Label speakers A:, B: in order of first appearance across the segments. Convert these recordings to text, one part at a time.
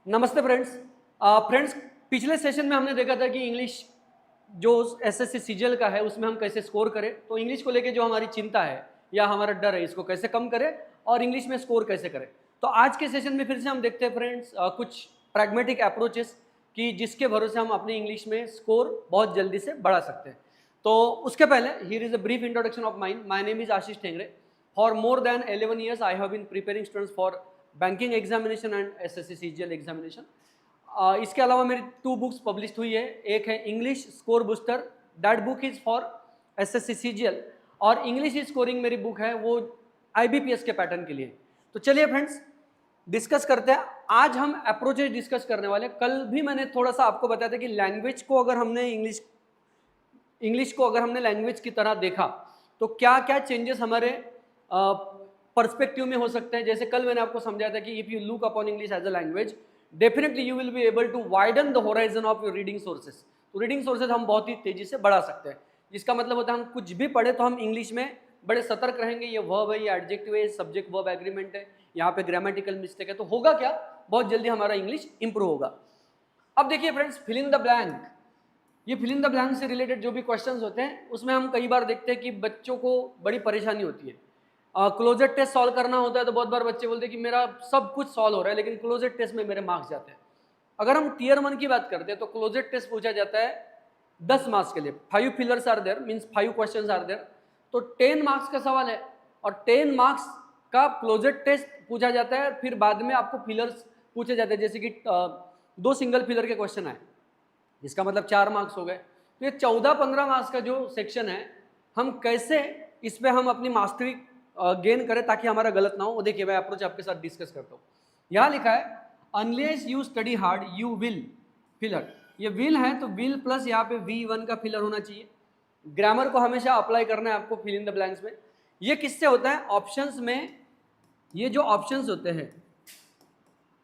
A: नमस्ते friends. Friends, पिछले session में हमने देखा था कि इंग्लिश जो एसएससी सीजीएल का है उसमें हम कैसे स्कोर करें। तो इंग्लिश को लेके जो हमारी चिंता है या हमारा डर है इसको कैसे कम करें और इंग्लिश में स्कोर कैसे करें। तो आज के सेशन में फिर से हम देखते हैं फ्रेंड्स कुछ प्रैग्मेटिक अप्रोचेस कि जिसके भरोसे हम अपनी इंग्लिश में स्कोर बहुत जल्दी से बढ़ा सकते हैं। तो उसके पहले here is a brief introduction of mine. My name is Ashish Tengre. For more than 11 years I have been preparing students for banking examination and SSC CGL examination. इसके अलावा मेरी 2 बुक्स पब्लिश हुई है। एक है English score booster, that book is for SSC CGL, और English scoring मेरी book है वो आईबीपीएस के पैटर्न के लिए। तो चलिए फ्रेंड्स डिस्कस करते हैं। आज हम अप्रोचेज डिस्कस करने वाले हैं। कल भी मैंने थोड़ा सा आपको बताया था कि लैंग्वेज को अगर हमने इंग्लिश को अगर हमने लैंग्वेज की तरह देखा तो क्या क्या चेंजेस हमारे पर्सपेक्टिव में हो सकते हैं। जैसे कल मैंने आपको समझाया था कि if you look upon English as a language definitely you will be able to widen the horizon of your reading sources. तो रीडिंग सोर्सेज हम बहुत ही तेजी से बढ़ा सकते हैं, जिसका मतलब होता है हम कुछ भी पढ़े तो हम इंग्लिश में बड़े सतर्क रहेंगे। ये वर्ब है, ये एडजेक्टिव है, सब्जेक्ट वर्ब एग्रीमेंट है, यहाँ पे ग्रामेटिकल मिस्टेक है, तो होगा क्या, बहुत जल्दी हमारा इंग्लिश इंप्रूव होगा। अब देखिए friends, fill in the blank. ये फिल इन द ब्लैंक से रिलेटेड जो भी क्वेश्चंस होते हैं उसमें हम कई बार देखते हैं कि बच्चों को बड़ी परेशानी होती है। क्लोजेट टेस्ट सॉल्व करना होता है तो बहुत बार बच्चे बोलते हैं कि मेरा सब कुछ सॉल्व हो रहा है लेकिन क्लोजेट टेस्ट में मेरे मार्क्स जाते हैं। अगर हम टीयर 1 की बात करते हैं तो क्लोजेट टेस्ट पूछा जाता है 10 मार्क्स के लिए। 5 fillers are there, means 5 questions are there, तो 10 मार्क्स का सवाल है और 10 मार्क्स का क्लोजेट टेस्ट पूछा जाता है। फिर बाद में आपको फिलर्स पूछे जाते हैं, जैसे कि 2 सिंगल फिलर के क्वेश्चन आए जिसका मतलब 4 मार्क्स हो गए। तो ये 14-15 मार्क्स का जो सेक्शन है हम कैसे इस पे हम अपनी मास्टरी गेन करें ताकि हमारा गलत ना हो, वो देखिए मैं अप्रोच आपके साथ डिस्कस करता हूँ। यहाँ लिखा है unless you study hard you will filler. ये विल है तो विल प्लस यहाँ पे V1 का फिलर होना चाहिए। ग्रामर को हमेशा अप्लाई करना है आपको फिल इन द ब्लैंक्स में। ये किससे होता है, ऑप्शंस में। ये जो ऑप्शंस होते हैं,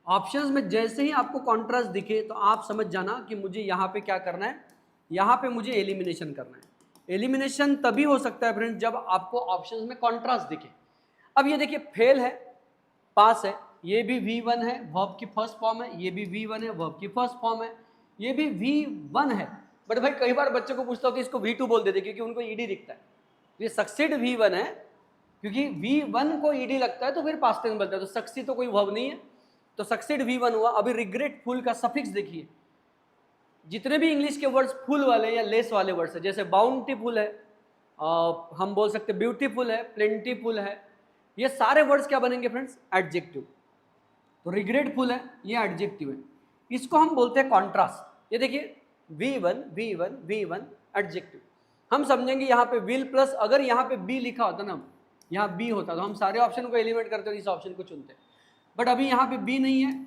A: ऑप्शंस में जैसे ही आपको कॉन्ट्रास्ट दिखे तो आप समझ जाना कि मुझे यहाँ पे क्या करना है, यहाँ पे मुझे एलिमिनेशन करना है। एलिमिनेशन तभी हो सकता है फ्रेंड्स जब आपको ऑप्शंस में कॉन्ट्रास्ट दिखे। अब ये देखिए फेल है, पास है, ये भी V1 है, वर्ब की फर्स्ट फॉर्म है, ये भी V1 है, वर्ब की फर्स्ट फॉर्म है, ये भी V1 है। बट भाई कई बार बच्चों को पूछता हूँ कि इसको V2 बोल देते क्योंकि उनको ईडी दिखता है। ये सक्सीड V1 है क्योंकि V1 को ईडी लगता है तो फिर पास्ट टेंस बनता है, तो सक्सीड तो कोई वर्ब नहीं है, तो सक्सीड V1 हुआ। अभी रिग्रेटफुल का सफिक्स देखिए, जितने भी इंग्लिश के वर्ड्स फुल वाले या लेस वाले वर्ड्स है, जैसे बाउंटीफुल है, हम बोल सकते ब्यूटीफुल है, प्लेंटीफुल है, ये सारे वर्ड्स क्या बनेंगे फ्रेंड्स, एडजेक्टिव। तो रिग्रेटफुल है, ये एडजेक्टिव है, इसको हम बोलते हैं कॉन्ट्रास्ट। ये देखिए V1 V1 V1 एडजेक्टिव। हम समझेंगे यहाँ पे विल प्लस, अगर यहाँ पे बी लिखा होता ना, यहाँ बी होता तो हम सारे ऑप्शन को एलिमिनेट करते और इस ऑप्शन को चुनते, बट अभी यहाँ पे बी नहीं है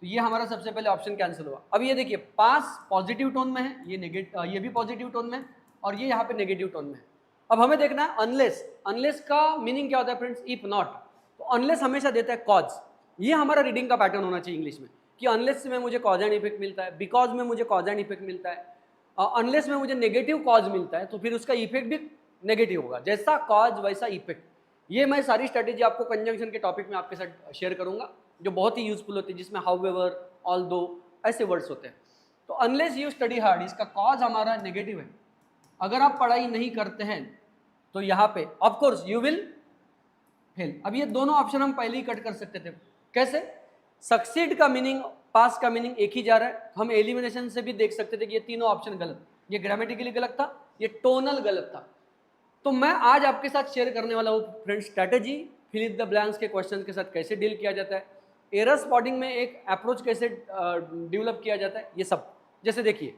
A: तो ये हमारा सबसे पहले ऑप्शन कैंसिल हुआ। अब ये देखिए पास पॉजिटिव टोन में है, ये नेगेटिव, ये भी पॉजिटिव टोन में और ये यहाँ पे नेगेटिव टोन में है। अब हमें देखना है अनलेस। अनलेस का मीनिंग क्या होता है फ्रेंड्स, इफ नॉट। तो अनलेस हमेशा देता है कॉज। ये हमारा रीडिंग का पैटर्न होना चाहिए इंग्लिश में कि अनलेस में मुझे कॉज एंड इफेक्ट मिलता है, बिकॉज में मुझे कॉज एंड इफेक्ट मिलता है, अनलेस में मुझे नेगेटिव कॉज मिलता है तो फिर उसका इफेक्ट भी नेगेटिव होगा, जैसा कॉज वैसा इफेक्ट। ये मैं सारी स्ट्रेटेजी आपको कंजंक्शन के टॉपिक में आपके साथ शेयर करूंगा जो बहुत ही यूजफुल होती है, जिसमें हाउएवर, ऑल्दो ऐसे वर्ड्स होते हैं। तो अनलेस यू स्टडी हार्ड, इसका कॉज हमारा नेगेटिव है। अगर आप पढ़ाई नहीं करते हैं तो यहाँ पे of course you will fail. अब ये दोनों ऑप्शन हम पहले ही कट कर सकते थे। कैसे, सक्सीड का मीनिंग, पास का मीनिंग एक ही जा रहा है, हम एलिमिनेशन से भी देख सकते थे कि ये तीनों ऑप्शन गलत, ये ग्रामेटिकली गलत था, ये टोनल गलत था। तो मैं आज आपके साथ शेयर करने वाला हूँ friends strategy, fill in the blanks के क्वेश्चन के साथ कैसे डील किया जाता है, एरर स्पॉटिंग में एक अप्रोच कैसे डेवलप किया जाता है, ये सब। जैसे देखिए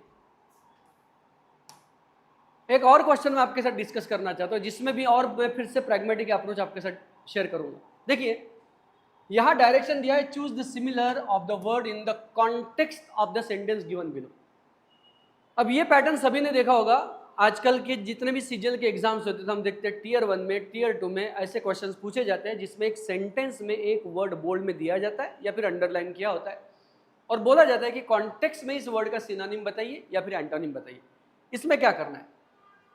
A: एक और क्वेश्चन मैं आपके साथ डिस्कस करना चाहता हूँ जिसमें भी और मैं फिर से प्रैग्मेटिक अप्रोच आपके साथ शेयर करूंगा। देखिए यहाँ डायरेक्शन दिया है, choose the similar of the word in the context of the sentence given below. अब ये पैटर्न सभी ने देखा होगा, आजकल के जितने भी सीजीएल के एग्जाम्स होते थे हम देखते हैं टीयर 1 में, टीयर 2 में ऐसे क्वेश्चंस पूछे जाते हैं जिसमें एक सेंटेंस में एक वर्ड बोल्ड में दिया जाता है या फिर अंडरलाइन किया होता है और बोला जाता है कि कॉन्टेक्स्ट में इस वर्ड का सिनोनिम बताइए या फिर एंटोनिम बताइए। इसमें क्या करना है,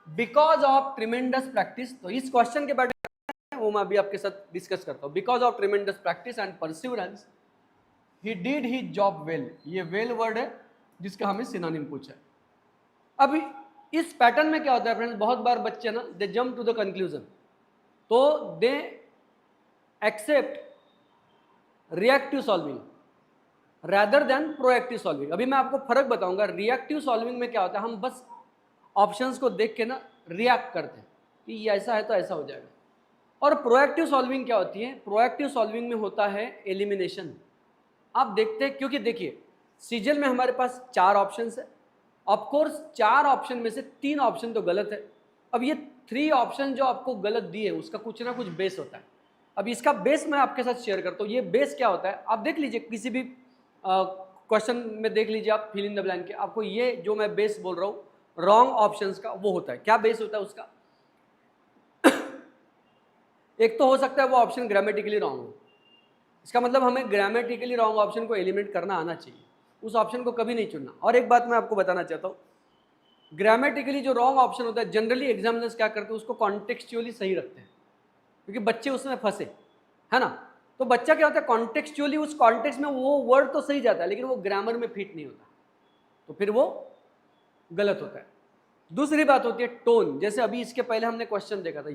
A: बिकॉज ऑफ ट्रिमेंडस प्रैक्टिस, तो इस क्वेश्चन के पैटर्न वो मैं अभी आपके साथ डिस्कस करता हूँ। Because of tremendous practice and perseverance he did he job well, ये वेल वर्ड है जिसका हमें सिनोनिम पूछा है। अब इस पैटर्न में क्या होता है फ्रेंड्स, बहुत बार बच्चे ना they jump to the conclusion, तो they accept reactive solving rather than proactive solving. अभी मैं आपको फर्क बताऊंगा। रिएक्टिव सॉल्विंग में क्या होता है, हम बस ऑप्शंस को देख के ना रिएक्ट करते हैं कि ये ऐसा है तो ऐसा हो जाएगा। और प्रोएक्टिव सॉल्विंग क्या होती है, प्रोएक्टिव सॉल्विंग में होता है एलिमिनेशन। आप देखते हैं, क्योंकि देखिए सीजल में हमारे पास 4 ऑप्शंस है, ऑफकोर्स 4 ऑप्शन में से 3 ऑप्शन तो गलत है। अब ये 3 ऑप्शन जो आपको गलत दिए उसका कुछ ना कुछ बेस होता है। अब इसका बेस मैं आपके साथ शेयर करता हूँ। ये बेस क्या होता है, आप देख लीजिए किसी भी क्वेश्चन में देख लीजिए आप फिल इन द ब्लैंक के, आपको ये जो मैं बेस बोल रहा हूँ रॉन्ग ऑप्शंस का, वो होता है। क्या बेस होता है उसका? एक तो हो सकता है वो ऑप्शन ग्रामेटिकली रॉन्ग हो, इसका मतलब हमें ग्रामेटिकली रॉन्ग ऑप्शन को एलिमिनेट करना आना चाहिए, उस ऑप्शन को कभी नहीं चुनना। और एक बात मैं आपको बताना चाहता हूँ, ग्रामेटिकली जो रॉन्ग ऑप्शन होता है जनरली एग्जामिनर्स क्या करते हैं, उसको कॉन्टेक्सचुअली सही रखते हैं, क्योंकि बच्चे उसमें फंसे है ना। तो बच्चा क्या होता है, कॉन्टेक्सचुअली उस कॉन्टेक्स्ट में वो वर्ड तो सही जाता है लेकिन वो ग्रामर में फिट नहीं होता, तो फिर वो गलत होता है। दूसरी बात होती है टोन। जैसे अभी इसके पहले हमने क्वेश्चन देखा था,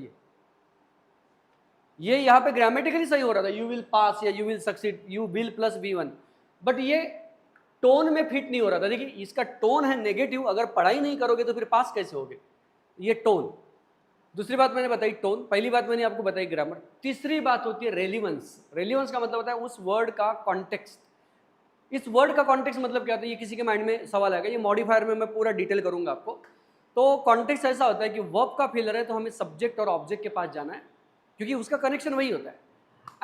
A: ये यहाँ पे ग्रामेटिकली सही हो रहा था, यू विल पास या you will succeed, you will plus V1, but ये टोन में फिट नहीं हो रहा था। देखिए इसका टोन है नेगेटिव, अगर पढ़ाई नहीं करोगे तो फिर पास कैसे होगे, ये टोन। दूसरी बात मैंने बताई टोन, पहली बात मैंने आपको बताई ग्रामर। तीसरी बात होती है रेलिवेंस। रेलिवेंस का मतलब होता है उस वर्ड का कॉन्टेक्स्ट। इस वर्ड का कॉन्टेक्स्ट मतलब क्या होता है, ये किसी के माइंड में सवाल आएगा, ये मॉडिफायर में मैं पूरा डिटेल करूंगा आपको। तो कॉन्टेक्स्ट ऐसा होता है कि वर्ब का फिलर है तो हमें सब्जेक्ट और ऑब्जेक्ट के पास जाना है, क्योंकि उसका कनेक्शन वही होता है।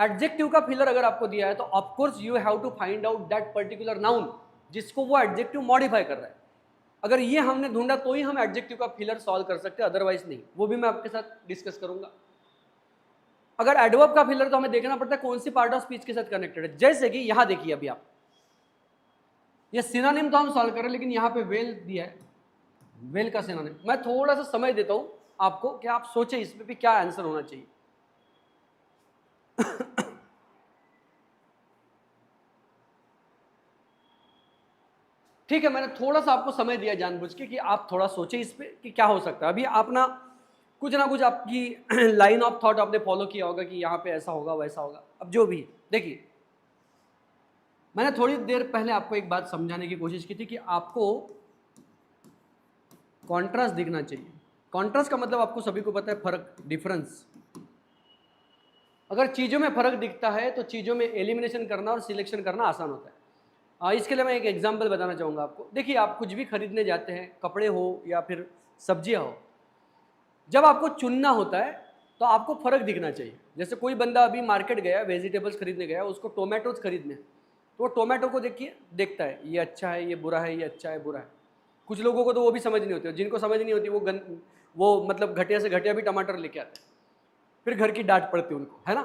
A: एडजेक्टिव का फिलर अगर आपको दिया है तो of course you have to find out that particular noun जिसको वो एडजेक्टिव मॉडिफाई कर रहा है। अगर ये हमने ढूंढा तो ही हम एडजेक्टिव का फिलर सॉल्व कर सकते हैं, अदरवाइज नहीं। वो भी मैं आपके साथ डिस्कस करूंगा। अगर एडवर्ब का फिलर तो हमें देखना पड़ता है कौन सी पार्ट ऑफ स्पीच के साथ कनेक्टेड है। जैसे कि यहां देखिए, अभी आप ये सिनोनिम तो हम सॉल्व कर रहे हैं, लेकिन यहां पे वेल दिया है, वेल का सिनोनिम। मैं थोड़ा सा समय देता हूं आपको कि आप सोचें इसमें भी क्या आंसर होना चाहिए। ठीक है, मैंने थोड़ा सा आपको समय दिया जानबूझ के कि आप थोड़ा सोचें इस पे कि क्या हो सकता है। अभी आप ना कुछ आपकी लाइन ऑफ थॉट आपने फॉलो किया होगा कि यहाँ पे ऐसा होगा वैसा होगा। अब जो भी देखिए, मैंने थोड़ी देर पहले आपको एक बात समझाने की कोशिश की थी कि आपको कॉन्ट्रास्ट दिखना चाहिए। कॉन्ट्रास्ट का मतलब आपको सभी को पता है, फर्क, डिफरेंस। अगर चीज़ों में फर्क दिखता है तो चीज़ों में एलिमिनेशन करना और सिलेक्शन करना आसान होता है। इसके लिए मैं एक एग्जांपल बताना चाहूँगा आपको। देखिए आप कुछ भी खरीदने जाते हैं, कपड़े हो या फिर सब्जियां हो, जब आपको चुनना होता है तो आपको फ़र्क दिखना चाहिए। जैसे कोई बंदा अभी मार्केट गया, वेजिटेबल्स खरीदने गया, उसको टोमेटोज खरीदने, तो वो टोमेटो को देखता है, ये अच्छा है, ये बुरा है, ये अच्छा है, बुरा है। कुछ लोगों को तो वो भी समझ नहीं होती, जिनको समझ नहीं होती वो मतलब घटिया से घटिया भी टमाटर लेके आते हैं, फिर घर की डांट पड़ती है उनको, है ना।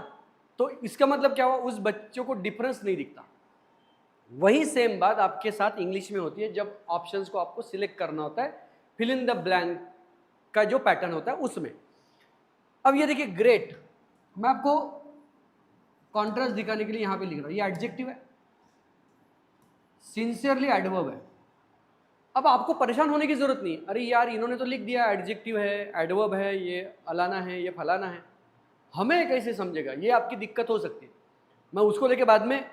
A: तो इसका मतलब क्या हुआ, उस बच्चों को डिफरेंस नहीं दिखता। वही सेम बात आपके साथ इंग्लिश में होती है, जब ऑप्शंस को आपको सिलेक्ट करना होता है, फिल इन द ब्लैंक का जो पैटर्न होता है उसमें। अब ये देखिए ग्रेट, मैं आपको कॉन्ट्रास्ट दिखाने के लिए यहां पे लिख रहा हूं, ये एडजेक्टिव है, सिंसियरली एडवर्ब है। अब आपको परेशान होने की जरूरत नहीं, अरे यार इन्होंने तो लिख दिया एडजेक्टिव है, एडवर्ब है, ये अलाना है, ये फलाना है, हमें कैसे समझेगा, ये आपकी दिक्कत हो सकती है। मैं उसको लेके बाद में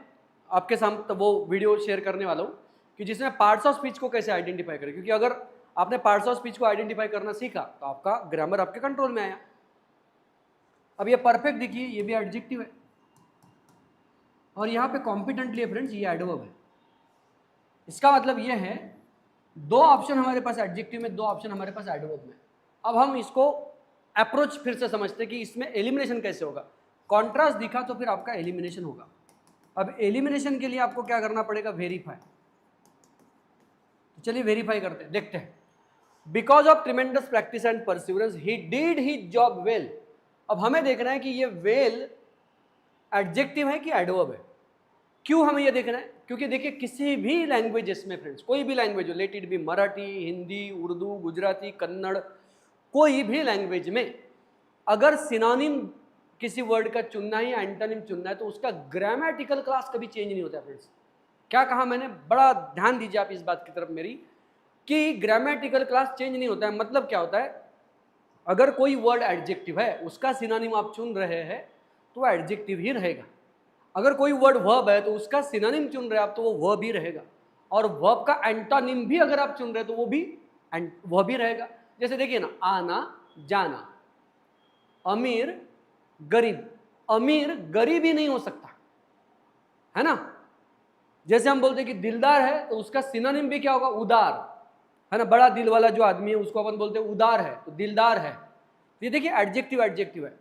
A: आपके सामने तो वो वीडियो शेयर करने वाला हूँ कि जिसमें पार्ट्स ऑफ स्पीच को कैसे आइडेंटिफाई करें, क्योंकि अगर आपने पार्ट्स ऑफ स्पीच को आइडेंटिफाई करना सीखा तो आपका ग्रामर आपके कंट्रोल में आया। अब ये परफेक्ट देखिए, ये भी एडजेक्टिव है और यहाँ पे कॉम्पिटेंटली फ्रेंड्स ये एडवर्ब है। इसका मतलब ये है 2 ऑप्शन हमारे पास एडजेक्टिव में, 2 ऑप्शन हमारे पास एडवर्ब में। अब हम इसको अप्रोच फिर से समझते कि इसमें एलिमिनेशन कैसे होगा। कॉन्ट्रास्ट दिखा तो फिर आपका एलिमिनेशन होगा। अब एलिमिनेशन के लिए आपको क्या करना पड़ेगा, वेरीफाई। तो चलिए वेरीफाई करते हैं, देखते हैं। Because of tremendous practice and perseverance he did his job well. अब हमें देखना है कि ये वेल एडजेक्टिव है कि एडवर्ब है। क्यों हमें ये देखना है, क्योंकि देखिए किसी भी लैंग्वेजेस में फ्रेंड्स, कोई भी लैंग्वेज हो, let it be Marathi, Hindi, Urdu, Gujarati, Kannada, कोई भी लैंग्वेज में अगर सिनोनिम किसी वर्ड का चुनना है या एंटोनिम चुनना है तो उसका ग्रामेटिकल क्लास कभी चेंज नहीं होता फ्रेंड्स। क्या कहा मैंने, बड़ा ध्यान दीजिए आप इस बात की तरफ मेरी, कि ग्रामेटिकल क्लास चेंज नहीं होता है। मतलब क्या होता है, अगर कोई वर्ड एडजेक्टिव है उसका सिनोनिम आप चुन रहे हैं तो एडजेक्टिव ही रहेगा। अगर कोई वर्ड वर्ब है तो उसका सिनोनिम चुन रहे हैं आप तो वो वर्ब ही रहेगा। और वर्ब का एंटोनिम भी अगर आप चुन रहे हैं तो वो भी वह भी रहेगा। जैसे देखिए ना, आना जाना, अमीर गरीब, अमीर गरीब ही नहीं हो सकता है ना। जैसे हम बोलते हैं कि दिलदार है तो उसका सिनोनिम भी क्या होगा, उदार, है ना। बड़ा दिल वाला जो आदमी है उसको अपन बोलते हैं उदार है, तो दिलदार है। ये देखिए एडजेक्टिव एडजेक्टिव है।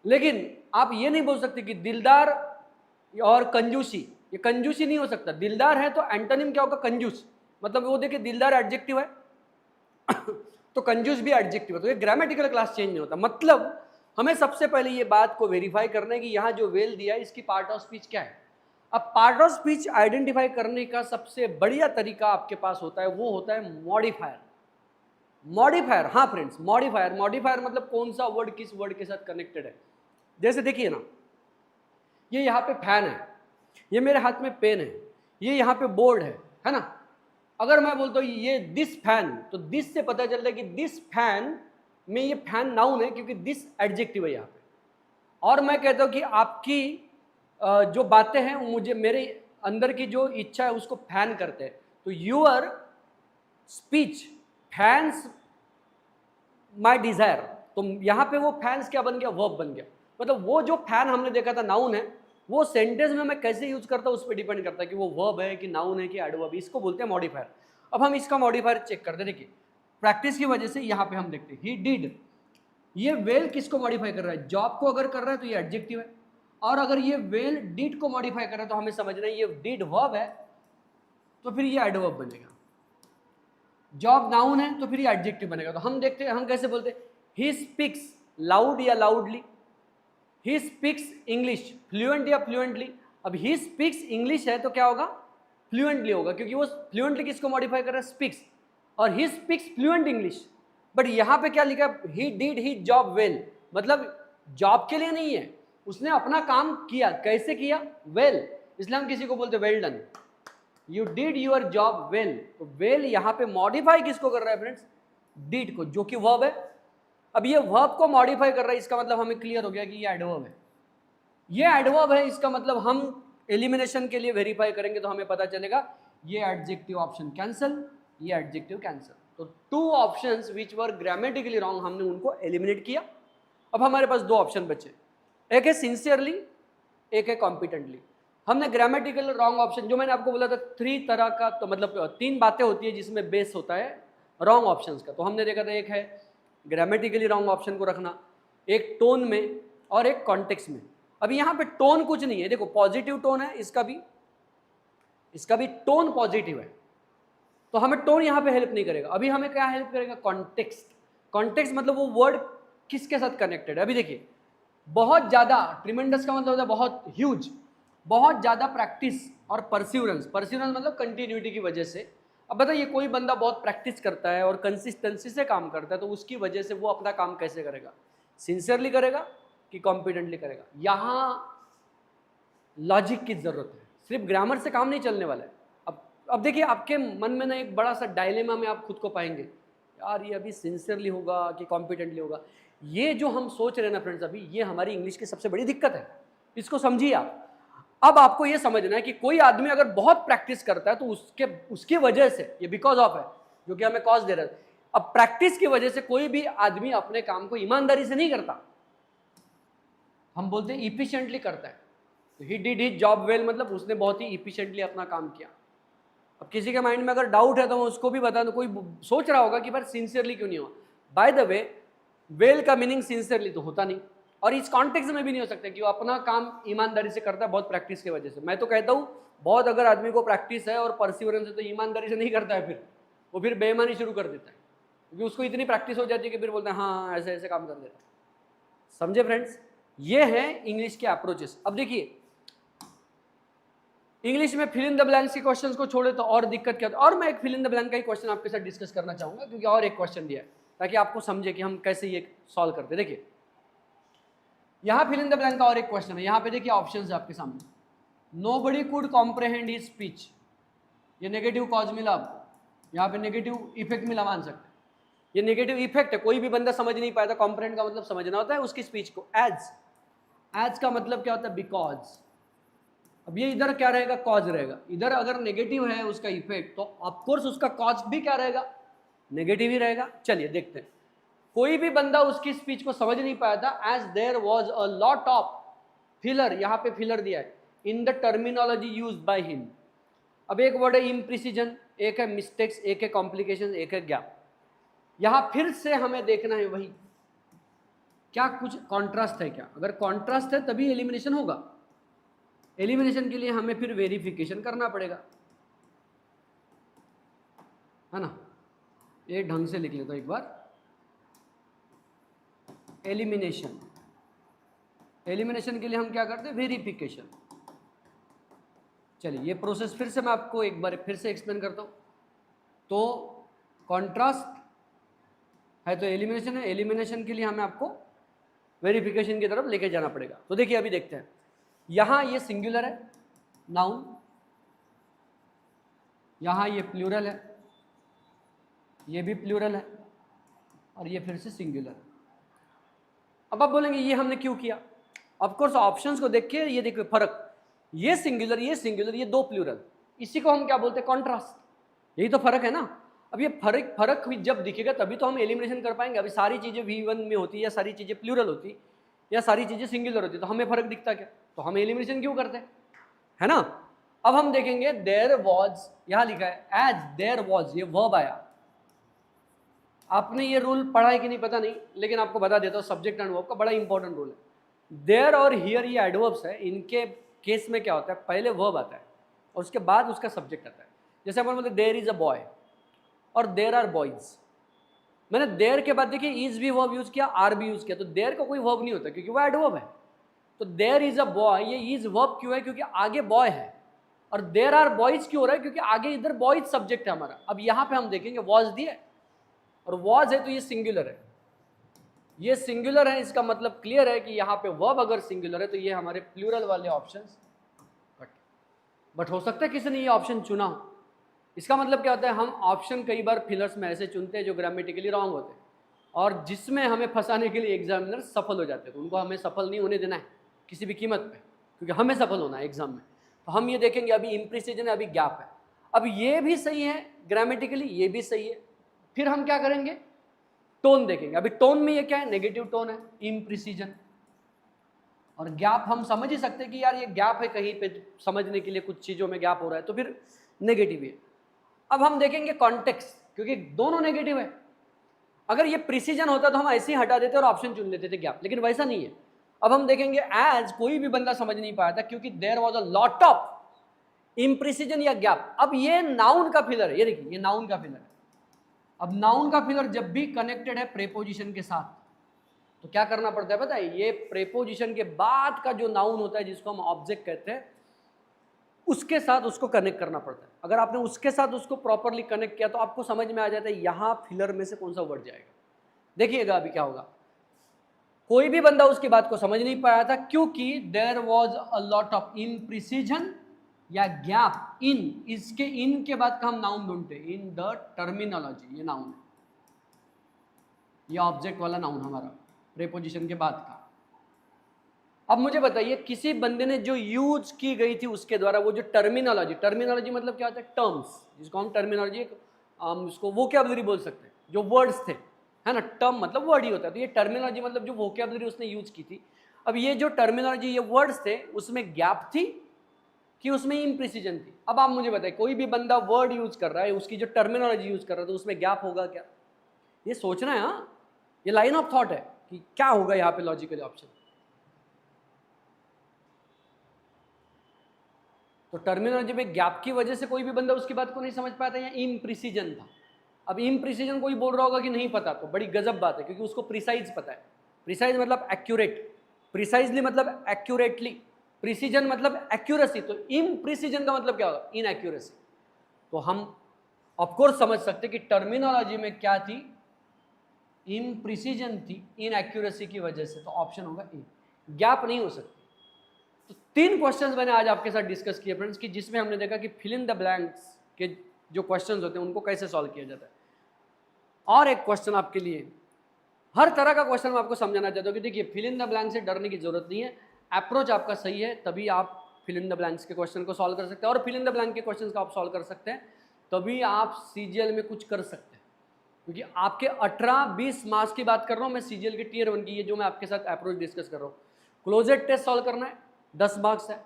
A: लेकिन आप ये नहीं बोल सकते कि दिलदार और कंजूसी, ये कंजूसी नहीं हो सकता। दिलदार है तो एंटोनिम क्या होगा, कंजूस। मतलब वो देखिए दिलदार एडजेक्टिव है तो कंजूस भी एडजेक्टिव है। तो ये ग्रामेटिकल क्लास चेंज नहीं होता। मतलब हमें सबसे पहले ये बात को वेरीफाई करना है कि यहाँ जो वेल दिया है इसकी पार्ट ऑफ स्पीच क्या है। अब पार्ट ऑफ स्पीच आइडेंटिफाई करने का सबसे बढ़िया तरीका आपके पास होता है, वो होता है मॉडिफायर। मॉडिफायर, हाँ फ्रेंड्स, मॉडिफायर। मॉडिफायर मतलब कौन सा वर्ड किस वर्ड के साथ कनेक्टेड है। जैसे देखिए ना, ये यहाँ पे फैन है, ये मेरे हाथ में पेन है, ये यहाँ पे बोर्ड है ना। अगर मैं बोलता हूँ ये दिस फैन, तो दिस से पता चलता है कि दिस फैन में ये फैन नाउन है क्योंकि दिस एडजेक्टिव है यहाँ पे। और मैं कहता हूँ कि आपकी जो बातें हैं मुझे, मेरे अंदर की जो इच्छा है उसको फैन करते हैं, तो your speech fans my desire. तो यहाँ पे वो फैंस क्या बन गया, वर्ब बन गया। मतलब वो जो फैन हमने देखा था नाउन है, वो सेंटेंस में मैं कैसे यूज करता हूँ उस पर डिपेंड करता है कि वो वर्ब है कि नाउन है कि एडवर्ब। इसको बोलते हैं मॉडिफायर। अब हम इसका मॉडिफायर चेक करते हैं। देखिए प्रैक्टिस की वजह से यहाँ पे हम देखते हैं ही डिड, ये वेल किसको मॉडिफाई कर रहा है, जॉब को अगर कर रहा है तो ये एडजेक्टिव है। और अगर ये वेल डिड को मॉडिफाई कर रहा है तो हमें समझना है ये डिड वर्ब है तो फिर ये एडवर्ब बनेगा। जॉब नाउन है तो फिर ये एडजेक्टिव बनेगा। तो हम देखते हैं हम कैसे बोलते हैं, ही स्पीक्स लाउड या loudly, he speaks English fluent या फ्लुएंटली। अब ही स्पीक्स इंग्लिश है तो क्या होगा, फ्लुएंटली होगा, क्योंकि वो फ्लुएंटली किसको मॉडिफाई कर रहा है, स्पीक्स। और he speaks fluent English. But यहाँ पे क्या लिखा है, he did he job well, मतलब जॉब के लिए नहीं है, उसने अपना काम किया। कैसे किया, वेल, इसलिए हम किसी को बोलते well done, you did your job well. तो वेल यहाँ पे मॉडिफाई किसको कर रहा है फ्रेंड्स, डिड को, जो कि वर्ब है। अब ये वर्ब को मॉडिफाई कर रहा है, इसका मतलब हमें क्लियर हो गया कि ये एडवर्ब है। ये एडवर्ब है, इसका मतलब हम एलिमिनेशन के लिए वेरीफाई करेंगे तो हमें पता चलेगा ये एडजेक्टिव ऑप्शन कैंसिल, ये एडजेक्टिव कैंसिल। तो टू ऑप्शंस विच वर ग्रामेटिकली रॉन्ग, हमने उनको एलिमिनेट किया। अब हमारे पास दो ऑप्शन बचे, एक है सिंसियरली, एक है कॉम्पिटेंटली। हमने ग्रामेटिकल रॉन्ग ऑप्शन, जो मैंने आपको बोला था 3 तरह का, तो मतलब 3 बातें होती है जिसमें बेस होता है रॉन्ग ऑप्शंस का। तो हमने देखा था, एक है ग्रामेटिकली रॉन्ग ऑप्शन को रखना, एक टोन में और एक कॉन्टेक्स्ट में। अभी यहाँ पे टोन कुछ नहीं है, देखो पॉजिटिव टोन है, इसका भी टोन पॉजिटिव है, तो हमें टोन यहाँ पे हेल्प नहीं करेगा। अभी हमें क्या हेल्प करेगा, कॉन्टेक्स्ट। कॉन्टेक्स्ट मतलब वो वर्ड किसके साथ कनेक्टेड है। अभी देखिए, बहुत ज़्यादा, ट्रिमेंडस का मतलब होता है बहुत ह्यूज, बहुत ज़्यादा प्रैक्टिस और परसिवरेंस। परसिवरेंस मतलब कंटिन्यूटी की वजह से। अब बताइए कोई बंदा बहुत प्रैक्टिस करता है और कंसिस्टेंसी से काम करता है, तो उसकी वजह से वो अपना काम कैसे करेगा, सिंसियरली करेगा कि कॉम्पिटेंटली करेगा। यहाँ लॉजिक की जरूरत है, सिर्फ ग्रामर से काम नहीं चलने वाला है। अब देखिए आपके मन में ना एक बड़ा सा डायलेमा में आप खुद को पाएंगे, यार ये अभी सिंसियरली होगा कि कॉम्पिटेंटली होगा। ये जो हम सोच रहे हैं ना फ्रेंड्स, अभी ये हमारी इंग्लिश की सबसे बड़ी दिक्कत है, इसको समझिए आप। अब आपको ये समझना है कि कोई आदमी अगर बहुत प्रैक्टिस करता है तो उसकी वजह से, ये बिकॉज ऑफ है जो कि हमें कॉज दे रहा है। अब प्रैक्टिस की वजह से कोई भी आदमी अपने काम को ईमानदारी से नहीं करता, हम बोलते हैं इफिशिएंटली करता है। तो he did his job well मतलब उसने बहुत ही इफिशिएंटली अपना काम किया। अब किसी के माइंड में अगर डाउट है तो मैं उसको भी बता दूं, कोई सोच रहा होगा कि भाई सिंसियरली क्यों नहीं हुआ। बाय द वे, वेल का मीनिंग सिंसियरली तो होता नहीं, और इस कॉन्टेक्स्ट में भी नहीं हो सकता कि वो अपना काम ईमानदारी से करता है बहुत प्रैक्टिस की वजह से। मैं तो कहता हूँ बहुत अगर आदमी को प्रैक्टिस है और परसिवरेंस है तो ईमानदारी से नहीं करता है, फिर वो फिर बेईमानी शुरू कर देता है, क्योंकि उसको इतनी प्रैक्टिस हो जाती है कि फिर बोलता है हाँ ऐसे ऐसे काम कर देता है। समझे फ्रेंड्स, ये है इंग्लिश के अप्रोचेस। अब देखिए इंग्लिश में फिल इन द ब्लैंक्स के क्वेश्चंस को छोड़े तो और दिक्कत क्या, और मैं एक फिल इन द ब्लैंक का ही क्वेश्चन आपके साथ डिस्कस करना चाहूंगा, क्योंकि और एक क्वेश्चन दिया है ताकि आपको समझे कि हम कैसे ये सॉल्व करते हैं। देखिए यहाँ फिल इन द ब्लैंक का और एक क्वेश्चन है, यहाँ पे देखिए ऑप्शंस है आपके सामने। Nobody could comprehend his speech, ये नेगेटिव कॉज मिला आपको, यहाँ पे नेगेटिव इफेक्ट मिला मान सकते हैं। ये नेगेटिव इफेक्ट है, कोई भी बंदा समझ नहीं पाया था। कॉम्प्रहेंड का मतलब समझना होता है उसकी स्पीच को। एज का मतलब क्या होता है? बिकॉज। अब ये इधर क्या रहेगा? कॉज रहेगा। इधर अगर नेगेटिव है उसका इफेक्ट, तो ऑफकोर्स उसका कॉज भी क्या रहेगा? नेगेटिव ही रहेगा। चलिए देखते हैं। कोई भी बंदा उसकी स्पीच को समझ नहीं पाया था, as there was a lot of filler, यहाँ पे फिलर दिया है, in the terminology use by him. अब एक वर्ड है इम्प्रिसिजन, एक है मिस्टेक्स, एक है कॉम्प्लिकेशन, एक है गैप। यहां फिर से हमें देखना है वही, क्या कुछ कॉन्ट्रास्ट है क्या? अगर कॉन्ट्रास्ट है तभी एलिमिनेशन होगा। एलिमिनेशन के लिए हमें फिर वेरिफिकेशन करना पड़ेगा, है ना। ये ढंग से लिख लेता हूं एक बार। एलिमिनेशन, एलिमिनेशन के लिए हम क्या करते हैं? वेरिफिकेशन। चलिए ये प्रोसेस फिर से मैं आपको एक बार फिर से एक्सप्लेन करता हूं। तो कॉन्ट्रास्ट है तो एलिमिनेशन है, एलिमिनेशन के लिए हमें आपको वेरिफिकेशन की तरफ लेके जाना पड़ेगा। तो देखिए अभी देखते हैं, यहां ये सिंगुलर है नाउन, यहां ये प्लूरल है, ये भी प्लूरल है, और ये फिर से सिंगुलर। अब आप बोलेंगे ये हमने क्यों किया? ऑफ कोर्स ऑप्शंस को देख के ये देखो फर्क, ये सिंगुलर, ये सिंगुलर, ये दो प्लूरल, इसी को हम क्या बोलते हैं? कॉन्ट्रास्ट। यही तो फर्क है ना। अब ये फर्क जब दिखेगा तभी तो हम एलिमिनेशन कर पाएंगे। अभी सारी चीजें V1 में होती है, या सारी चीजें प्लूरल होती या सारी चीजें सिंगुलर होती, तो हमें फर्क दिखता क्या? तो हम एलिमिनेशन क्यों करते हैं, है ना। अब हम देखेंगे देयर वॉज, यहां लिखा है एज देयर वॉज, ये वर्ब आया। आपने ये रूल पढ़ा है कि नहीं पता नहीं, लेकिन आपको बता देता हूं, सब्जेक्ट एंड वर्ब का बड़ा इंपॉर्टेंट रूल है। देयर और हियर ये एडवर्ब्स है, इनके केस में क्या होता है? पहले वर्ब आता है और उसके बाद उसका सब्जेक्ट आता है। जैसे अपन बोलते देयर इज अ बॉय और देयर आर बॉयज, मैंने देयर के बाद देखिए इज भी वर्ब यूज किया, आर भी यूज किया, तो देयर का कोई वर्ब नहीं होता क्योंकि वो एडवर्ब है। तो देयर इज अ बॉय, ये इज वर्ब क्यों है? क्योंकि आगे बॉय है। और देयर आर बॉयज क्यों हो रहा है? क्योंकि आगे इधर बॉयज सब्जेक्ट है हमारा। अब यहां पे हम देखेंगे वॉज दिए और वॉज है तो ये सिंगुलर है, ये सिंगुलर है, इसका मतलब क्लियर है कि यहाँ पे वर्ब अगर सिंगुलर है तो ये हमारे प्लूरल वाले ऑप्शंस कट। बट हो सकता है किसी ने ये ऑप्शन चुना हो। इसका मतलब क्या होता है? हम ऑप्शन कई बार फिलर्स में ऐसे चुनते हैं जो ग्रामेटिकली रॉन्ग होते हैं और जिसमें हमें फंसाने के लिए एग्जामिनर सफल हो जाते हैं। तो उनको हमें सफल नहीं होने देना है किसी भी कीमत पे, क्योंकि हमें सफल होना है एग्जाम में। तो हम ये देखेंगे अभी इम्प्रिसिजन है, अभी गैप है। अब ये भी सही है ग्रामेटिकली, ये भी सही है। फिर हम क्या करेंगे? टोन देखेंगे। अभी टोन में ये क्या है? नेगेटिव टोन है, इम्प्रिसिजन। और गैप हम समझ ही सकते हैं कि यार ये गैप है, कहीं पे समझने के लिए कुछ चीज़ों में गैप हो रहा है, तो फिर नेगेटिव है। अब हम देखेंगे कॉन्टेक्स्ट, क्योंकि दोनों नेगेटिव है। अगर ये प्रिसीजन होता तो हम ऐसे ही हटा देते और ऑप्शन चुन लेते थे गैप, लेकिन वैसा नहीं है। अब हम देखेंगे एज, कोई भी बंदा समझ नहीं पाया था क्योंकि there was a lot of imprecision या गैप। अब ये नाउन का फिलर है, ये देखिए ये नाउन का फिलर है। अब नाउन का फिलर जब भी कनेक्टेड है प्रेपोजिशन के साथ तो क्या करना पड़ता है पता है? ये प्रेपोजिशन के बाद का जो नाउन होता है जिसको हम ऑब्जेक्ट कहते हैं, उसके साथ उसको कनेक्ट करना पड़ता है। अगर आपने उसके साथ उसको प्रॉपरली कनेक्ट किया तो आपको समझ में आ जाता है यहां फिलर में से कौन सा वर्ड जाएगा। देखिएगा अभी क्या होगा। कोई भी बंदा उसकी बात को समझ नहीं पाया था क्योंकि there was a lot of imprecision या गैप इन, इसके इन के बाद का हम नाउन ढूंढते हैं, इन द टर्मिनोलॉजी। ये नाउन है, ये ऑब्जेक्ट वाला नाउन हमारा प्रेपोजिशन के बाद का। अब मुझे बताइए किसी बंदे ने जो यूज की गई थी उसके द्वारा वो जो टर्मिनोलॉजी, टर्मिनोलॉजी मतलब क्या होता है? टर्म्स, जिसको हम टर्मिनोलॉजी उसको वोकैबुलरी बोल सकते हैं, जो वर्ड्स थे, है ना। टर्म मतलब वर्ड ही होता है, तो ये टर्मिनोलॉजी मतलब जो वोकैबुलरी उसने यूज की थी। अब ये जो टर्मिनोलॉजी, ये वर्ड्स थे, उसमें गैप थी कि उसमें इम्प्रिसिजन थी? अब आप मुझे बताइए कोई भी बंदा वर्ड यूज कर रहा है, उसकी जो टर्मिनोलॉजी यूज कर रहा है, तो उसमें गैप होगा क्या? ये सोचना है। हाँ, ये लाइन ऑफ थॉट है कि क्या होगा यहाँ पे लॉजिकल ऑप्शन। तो टर्मिनोलॉजी में गैप की वजह से कोई भी बंदा उसकी बात को नहीं समझ पाया था, या इम्प्रिसिजन था। अब इम्प्रिसिजन कोई बोल रहा होगा कि नहीं पता, तो बड़ी गजब बात है क्योंकि उसको प्रिसाइज पता है। प्रिसाइज मतलब एक्यूरेट, प्रिसाइजली मतलब एक्यूरेटली, प्रिसीजन मतलब एक्यूरेसी। तो इम्प्रिसिजन का मतलब क्या होगा? इनएक्यूरेसी। तो हम ऑफकोर्स समझ सकते कि टर्मिनोलॉजी में क्या थी? इम्प्रिसिजन थी, इनएक्यूरेसी की वजह से। तो ऑप्शन होगा ए, गैप नहीं हो सकती। तो 3 क्वेश्चंस मैंने आज आपके साथ डिस्कस किए फ्रेंड्स, कि जिसमें हमने देखा कि फिल इन द ब्लैंक्स के जो क्वेश्चंस होते हैं उनको कैसे सॉल्व किया जाता है। और एक क्वेश्चन आपके लिए, हर तरह का क्वेश्चन मैं आपको समझाना चाहता हूँ कि देखिए फिल इन द ब्लैंक से डरने की जरूरत नहीं है, अप्रोच आपका सही है तभी आप फिल इन द ब्लैंक्स के क्वेश्चन को सॉल्व कर सकते हैं, और फिल इन द ब्लैंक के क्वेश्चन को आप सॉल्व कर सकते हैं तभी आप सीजीएल में कुछ कर सकते हैं। क्योंकि आपके 18-20 मार्क्स की बात कर रहा हूँ मैं सीजीएल के टियर 1 की, ये जो मैं आपके साथ अप्रोच डिस्कस कर रहा हूँ। क्लोजेट टेस्ट सॉल्व करना है 10 मार्क्स है,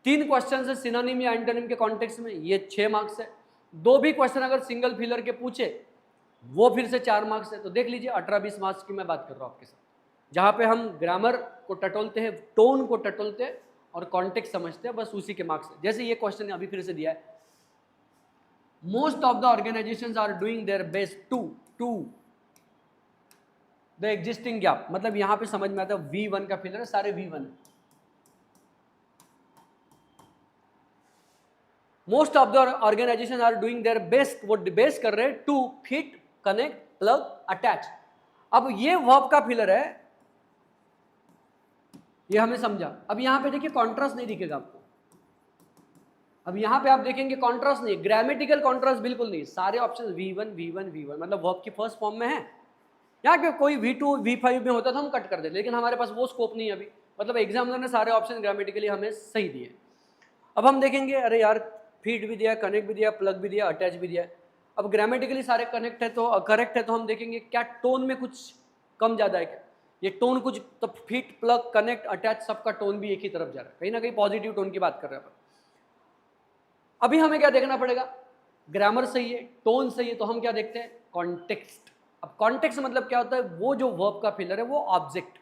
A: 3 क्वेश्चन है सिनोनिम या एंटोनिम के कॉन्टेक्स्ट में, ये 6 मार्क्स है। 2 भी क्वेश्चन अगर सिंगल फिलर के पूछे वो फिर से 4 मार्क्स है। तो देख लीजिए 18-20 मार्क्स की मैं बात कर रहा हूँ आपके साथ, जहाँ पे हम ग्रामर को टटोलते हैं, टोन को टटोलते हैं और कॉन्टेक्स्ट समझते हैं, बस उसी के मार्क्स है। जैसे ये क्वेश्चन अभी फिर से दिया है, most of the organisations are doing their best to the existing gap, मतलब यहां पे समझ में आता है V1 का फिलर है, सारे V1 है। Most of the organisation are doing their best, वो बेस्ट कर रहे हैं to fit connect plug attach. अब ये वर्ब का फिलर है, ये हमें समझा। अब यहां पे देखिए कॉन्ट्रास्ट नहीं दिखेगा आपको, अब यहां पे आप देखेंगे कॉन्ट्रास्ट नहीं, ग्रामेटिकल कॉन्ट्रास्ट बिल्कुल नहीं, सारे ऑप्शन V1 मतलब वर्ब की फर्स्ट फॉर्म में है। यहाँ पे कोई V2 V5 में होता तो हम कट कर देते, लेकिन हमारे पास वो स्कोप नहीं है अभी, मतलब एग्जामिनर ने सारे ऑप्शन ग्रामेटिकली हमें सही दिए। अब हम देखेंगे अरे यार फीड भी दिया, कनेक्ट भी दिया, प्लग भी दिया, अटैच भी दिया। अब ग्रामेटिकली सारे कनेक्ट है तो करेक्ट है, तो हम देखेंगे क्या टोन में कुछ कम ज़्यादा है क्या, ये टोन कुछ, तो फिट प्लग कनेक्ट अटैच सबका टोन भी एक ही तरफ जा रहा है, कहीं ना कहीं पॉजिटिव टोन की बात कर रहे हैं। अभी हमें क्या देखना पड़ेगा, ग्रामर सही है, टोन सही है, तो हम क्या देखते हैं कॉन्टेक्स्ट। अब कॉन्टेक्स्ट मतलब क्या होता है, वो जो वर्ब का फिलर है वो ऑब्जेक्ट,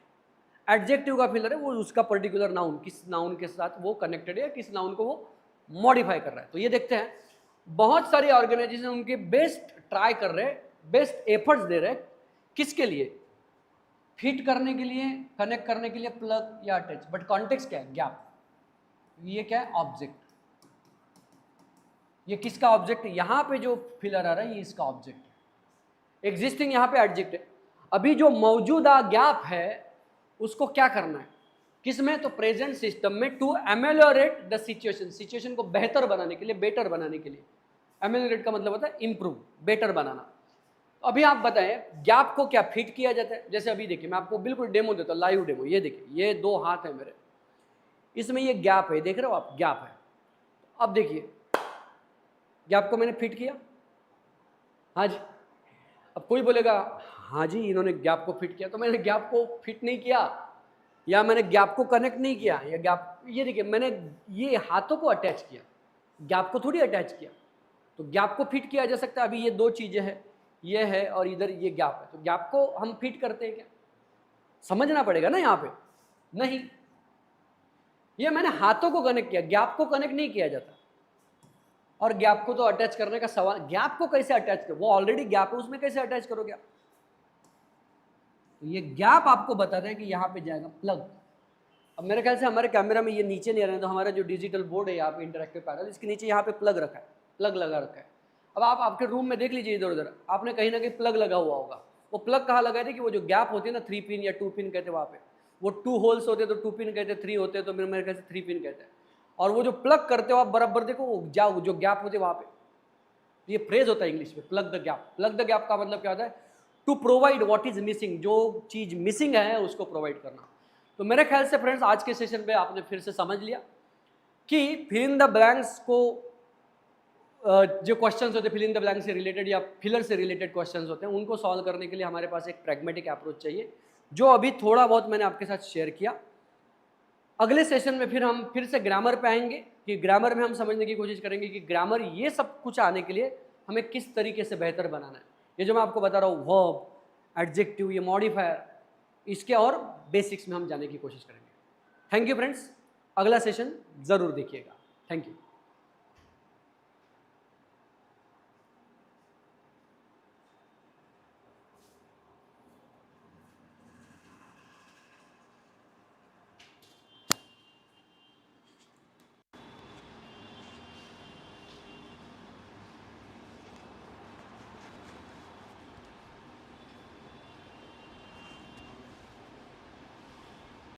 A: एडजेक्टिव का फिलर है वो उसका पर्टिकुलर नाउन, किस नाउन के साथ वो कनेक्टेड है, किस नाउन को वो मॉडिफाई कर रहा है। तो ये देखते हैं बहुत सारी ऑर्गेनाइजेशन उनके बेस्ट ट्राई कर रहे हैं, बेस्ट एफर्ट्स दे रहे हैं, किसके लिए, फिट करने के लिए, कनेक्ट करने के लिए, प्लग या अटैच। बट कॉन्टेक्स्ट क्या है, गैप। ये क्या है, ऑब्जेक्ट। ये किसका ऑब्जेक्ट है, यहां पे जो फिलर आ रहा है ये इसका ऑब्जेक्ट है, एग्जिस्टिंग यहां पे एडजेक्ट है। अभी जो मौजूदा गैप है उसको क्या करना है, किसमें, तो प्रेजेंट सिस्टम में, टू एमेलियोरेट द सिचुएशन, सिचुएशन को बेहतर बनाने के लिए, बेटर बनाने के लिए। एमेलियोरेट का मतलब होता है इंप्रूव, बेटर बनाना। तो अभी आप बताएं गैप को क्या फिट किया जाता है। जैसे अभी देखिए मैं आपको बिल्कुल डेमो देता हूं, लाइव डेमो। ये देखिए ये 2 हाथ है मेरे, इसमें ये गैप है, देख रहे हो आप, गैप है। अब देखिए गैप को मैंने फिट किया, हाँ जी। अब कोई बोलेगा हाँ जी इन्होंने गैप को फिट किया, तो मैंने गैप को फिट नहीं किया, या मैंने गैप को कनेक्ट नहीं किया, या गैप, ये देखिए मैंने ये हाथों को अटैच किया, गैप को थोड़ी अटैच किया। तो गैप को फिट किया जा सकता है। अभी ये 2 चीजें हैं, ये है और इधर ये गैप है, तो गैप को हम फिट करते हैं क्या, समझना पड़ेगा ना यहाँ पे। नहीं, ये मैंने हाथों को कनेक्ट किया, गैप को कनेक्ट नहीं किया जाता। और गैप को तो अटैच करने का सवाल, गैप को कैसे अटैच करो, वो ऑलरेडी गैप है उसमें कैसे अटैच करोगे आप। तो ये गैप आपको बताता है कि यहाँ पे जाएगा प्लग। अब मेरे ख्याल से हमारे कैमरा में ये नीचे नहीं आ रहा है, तो हमारा जो डिजिटल बोर्ड है यहाँ पे इंटरैक्टिव पैनल, इसके नीचे यहाँ पे प्लग रखा है, प्लग लगा रखा है। अब आप आपके रूम में देख लीजिए, इधर उधर आपने कहीं ना कहीं प्लग लगा हुआ होगा। वो प्लग कहाँ लगाए थे, कि वो जो गैप होती है ना 3 पिन या 2 पिन कहते हैं वहाँ पे, वो 2 होल्स होते तो 2 पिन कहते, 3 होते तो मेरे ख्याल से 3 पिन कहते हैं। और वो जो प्लग करते हो आप बराबर देखो, वो जो गैप होते वहाँ पे, ये फ्रेज होता है इंग्लिश में, plug the gap. Plug the gap का मतलब क्या होता है, to provide what is missing, जो चीज मिसिंग है उसको प्रोवाइड करना। तो मेरे ख्याल से फ्रेंड्स आज के सेशन पे आपने फिर से समझ लिया कि फिल इन द ब्लैंक्स को, जो क्वेश्चंस होते हैं फिल इन द ब्लैंक से रिलेटेड या फिलर से रिलेटेड क्वेश्चंस होते हैं, उनको सॉल्व करने के लिए हमारे पास एक प्रैग्मेटिक अप्रोच चाहिए, जो अभी थोड़ा बहुत मैंने आपके साथ शेयर किया। अगले सेशन में फिर हम फिर से ग्रामर पे आएंगे, कि ग्रामर में हम समझने की कोशिश करेंगे कि ग्रामर ये सब कुछ आने के लिए हमें किस तरीके से बेहतर बनाना है। ये जो मैं आपको बता रहा हूँ वर्ब, एडजेक्टिव, ये मॉडिफायर, इसके और बेसिक्स में हम जाने की कोशिश करेंगे। थैंक यू फ्रेंड्स, अगला सेशन ज़रूर देखिएगा। Thank you.